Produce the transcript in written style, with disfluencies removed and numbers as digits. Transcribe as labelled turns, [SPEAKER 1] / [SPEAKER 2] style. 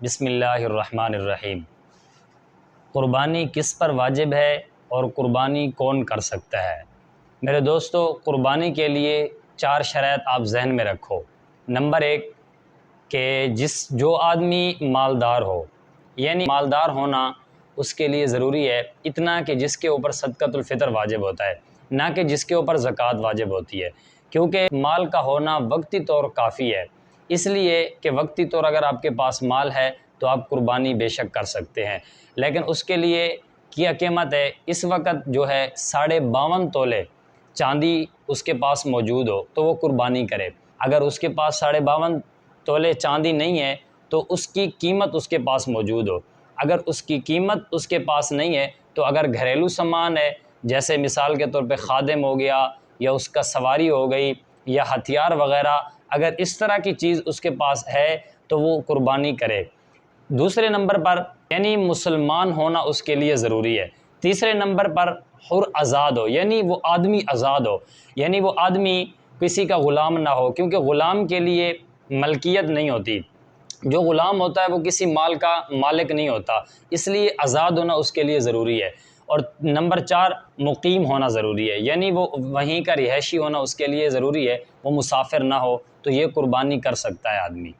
[SPEAKER 1] بسم اللہ الرحمن الرحیم۔ قربانی کس پر واجب ہے اور قربانی کون کر سکتا ہے؟ میرے دوستو، قربانی کے لیے 4 شرائط آپ ذہن میں رکھو۔ نمبر 1 کہ جو آدمی مالدار ہو، یعنی مالدار ہونا اس کے لیے ضروری ہے اتنا کہ جس کے اوپر صدقۃ الفطر واجب ہوتا ہے، نہ کہ جس کے اوپر زکوٰۃ واجب ہوتی ہے، کیونکہ مال کا ہونا وقتی طور کافی ہے۔ اس لیے کہ وقتی طور اگر آپ کے پاس مال ہے تو آپ قربانی بے شک کر سکتے ہیں، لیکن اس کے لیے کیا قیمت ہے؟ اس وقت جو ہے 52.5 تولے چاندی اس کے پاس موجود ہو تو وہ قربانی کرے۔ اگر اس کے پاس 52.5 تولے چاندی نہیں ہے تو اس کی قیمت اس کے پاس موجود ہو۔ اگر اس کی قیمت اس کے پاس نہیں ہے تو اگر گھریلو سامان ہے، جیسے مثال کے طور پہ خادم ہو گیا یا اس کا سواری ہو گئی یا ہتھیار وغیرہ، اگر اس طرح کی چیز اس کے پاس ہے تو وہ قربانی کرے۔ دوسرے نمبر پر یعنی مسلمان ہونا اس کے لیے ضروری ہے۔ تیسرے نمبر پر حر آزاد ہو، یعنی وہ آدمی آزاد ہو، یعنی وہ آدمی کسی کا غلام نہ ہو، کیونکہ غلام کے لیے ملکیت نہیں ہوتی۔ جو غلام ہوتا ہے وہ کسی مال کا مالک نہیں ہوتا، اس لیے آزاد ہونا اس کے لیے ضروری ہے۔ اور نمبر 4 مقیم ہونا ضروری ہے، یعنی وہ وہیں کا رہائشی ہونا اس کے لیے ضروری ہے، وہ مسافر نہ ہو، تو یہ قربانی کر سکتا ہے آدمی۔